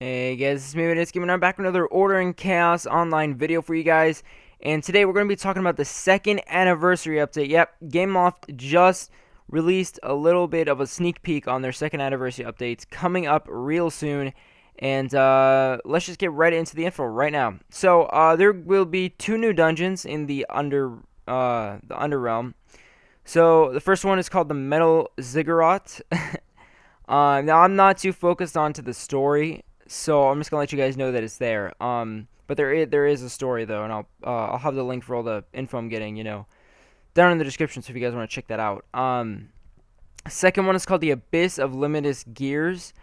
Hey guys, it's me, It's Gaming. I'm back with another Order in Chaos online video for you guys. And today we're going to be talking about the second anniversary update. Yep, GameLoft just released a little bit of a sneak peek on their second anniversary updates coming up real soon. And let's just get right into the info right now. So there will be two new dungeons in the Underrealm. So the first one is called the Metal Ziggurat. Now I'm not too focused onto the story, so I'm just gonna let you guys know that it's there. But there is a story though, and I'll have the link for all the info I'm getting, down in the description. So if you guys want to check that out. Second one is called the Abyss of Limitless Gears.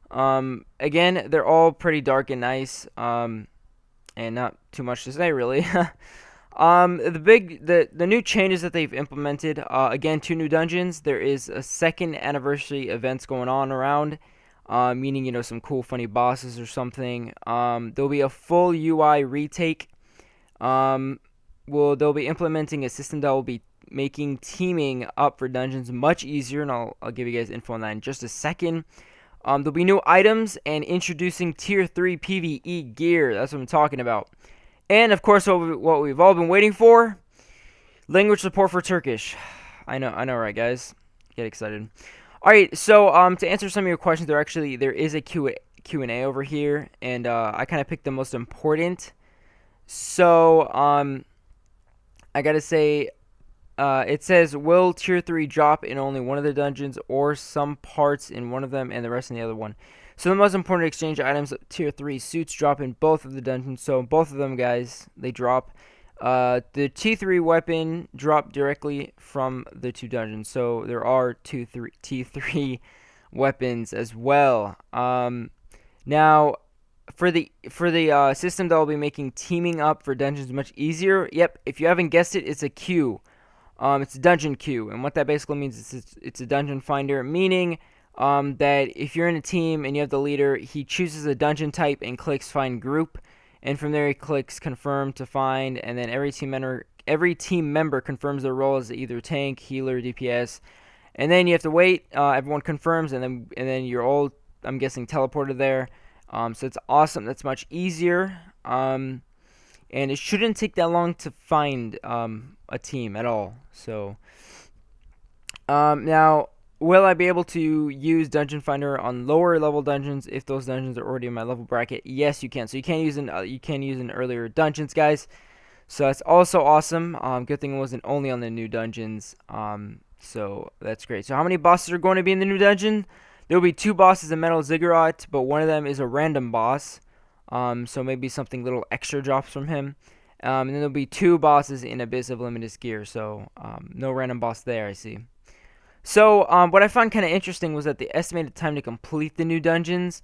Again, they're all pretty dark and nice. And not too much to say really. The new changes that they've implemented, again, two new dungeons. There is a second anniversary events going on around, meaning, some cool funny bosses or something. There'll be a full UI retake. They'll be implementing a system that will be making teaming up for dungeons much easier, and I'll give you guys info on that in just a second. There'll be new items and introducing tier 3 PvE gear. That's what I'm talking about. And, of course, what we've all been waiting for, language support for Turkish. I know, right, guys? Get excited. All right, so to answer some of your questions, there is a Q&A over here, and I kind of picked the most important. So, I got to say, it says, will Tier 3 drop in only one of the dungeons or some parts in one of them and the rest in the other one? So the most important exchange items, Tier 3 suits, drop in both of the dungeons. So both of them, guys, they drop. The T3 weapon drop directly from the two dungeons. So there are T3 weapons as well. Now, for the system that will be making teaming up for dungeons much easier. Yep, if you haven't guessed it, it's a queue. It's a dungeon queue, and what that basically means is it's a dungeon finder, meaning that if you're in a team and you have the leader, he chooses a dungeon type and clicks find group, and from there he clicks confirm to find, and then every team member confirms their role as either tank, healer, DPS, and then you have to wait. Everyone confirms, and then you're all, I'm guessing, teleported there. So it's awesome. That's much easier. And it shouldn't take that long to find a team at all. So now, will I be able to use Dungeon Finder on lower level dungeons if those dungeons are already in my level bracket? Yes, you can. So you can use in earlier dungeons, guys. So that's also awesome. Good thing it wasn't only on the new dungeons. So that's great. So how many bosses are going to be in the new dungeon? There will be two bosses in Metal Ziggurat, but one of them is a random boss. So maybe something little extra drops from him. And then there'll be two bosses in Abyss of Limitless Gear. So no random boss there, I see. So what I found kind of interesting was that the estimated time to complete the new dungeons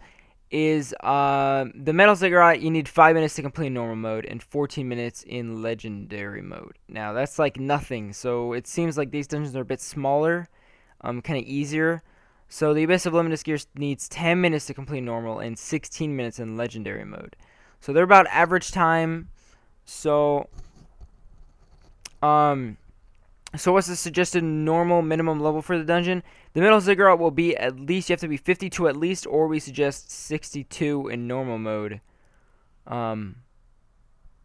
is the Metal Ziggurat, you need 5 minutes to complete normal mode and 14 minutes in legendary mode. Now that's like nothing. So it seems like these dungeons are a bit smaller, kind of easier. So the Abyss of Limitless Gear needs 10 minutes to complete normal and 16 minutes in legendary mode. So they're about average time. So what's the suggested normal minimum level for the dungeon? The Metal Ziggurat will be at least, you have to be 52 at least, or we suggest 62 in normal mode. Well,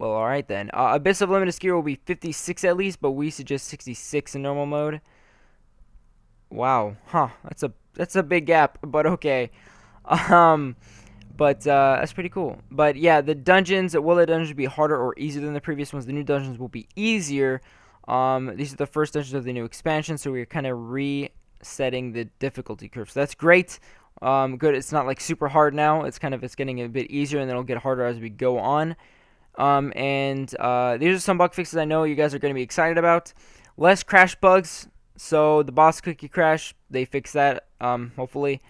alright then. Abyss of Limitless Gear will be 56 at least, but we suggest 66 in normal mode. Wow. Huh. That's a big gap, but okay. But that's pretty cool. But yeah, the dungeons, will the dungeons be harder or easier than the previous ones? The new dungeons will be easier. These are the first dungeons of the new expansion, so we're kind of resetting the difficulty curve. So that's great. Good. It's not like super hard now. It's getting a bit easier, and then it'll get harder as we go on. These are some bug fixes I know you guys are going to be excited about. Less crash bugs. So the boss cookie crash, they fixed that. Hopefully.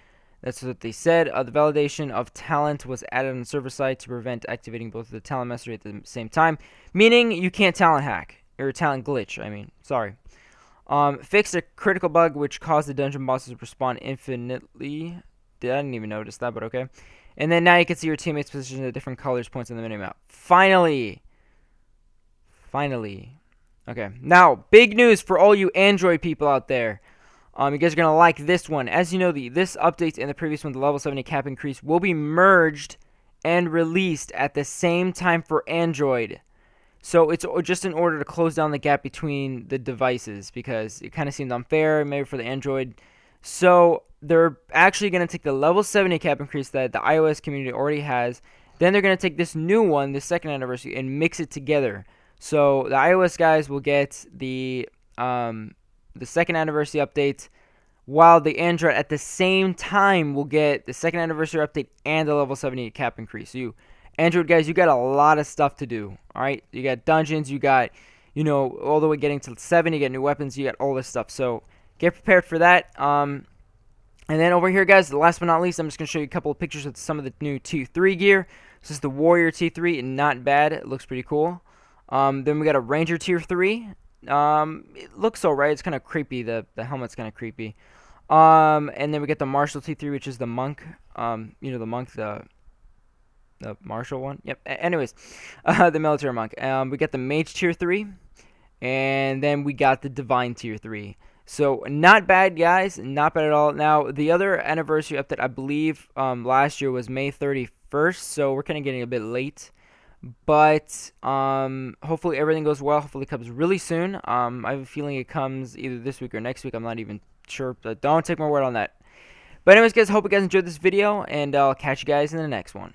That's what they said. The validation of talent was added on the server side to prevent activating both of the talent mastery at the same time. Meaning you can't talent hack. Or talent glitch, sorry. Fixed a critical bug which caused the dungeon bosses to respawn infinitely. I didn't even notice that, but okay. And then now you can see your teammates positioned at different colors points on the minimap. Finally. Okay. Now, big news for all you Android people out there. You guys are going to like this one. As you know, this update and the previous one, the level 70 cap increase, will be merged and released at the same time for Android. So it's just in order to close down the gap between the devices, because it kind of seemed unfair maybe for the Android. So they're actually going to take the level 70 cap increase that the iOS community already has. Then they're going to take this new one, the second anniversary, and mix it together. So the iOS guys will get the second anniversary update, while the Android at the same time will get the second anniversary update and the level 70 cap increase. So you Android guys, you got a lot of stuff to do. All right, you got dungeons, you got, you know, all the way getting to 7, you get new weapons, you got all this stuff. So get prepared for that. And then over here, guys, last but not least, I'm just going to show you a couple of pictures of some of the new Tier 3 gear. This is the Warrior T3, not bad. It looks pretty cool. Then we got a Ranger Tier 3. It looks alright. It's kind of creepy. The helmet's kind of creepy. And then we get the Martial T3, which is the monk. You know, the monk, the martial one. Yep. Anyways, the military monk. We got the Mage Tier 3. And then we got the Divine Tier 3. So not bad, guys. Not bad at all. Now, the other anniversary update, I believe, last year was May 31st. So we're kind of getting a bit late. But hopefully everything goes well. Hopefully it comes really soon. I have a feeling it comes either this week or next week. I'm not even sure. But don't take my word on that. But anyways, guys, hope you guys enjoyed this video. And I'll catch you guys in the next one.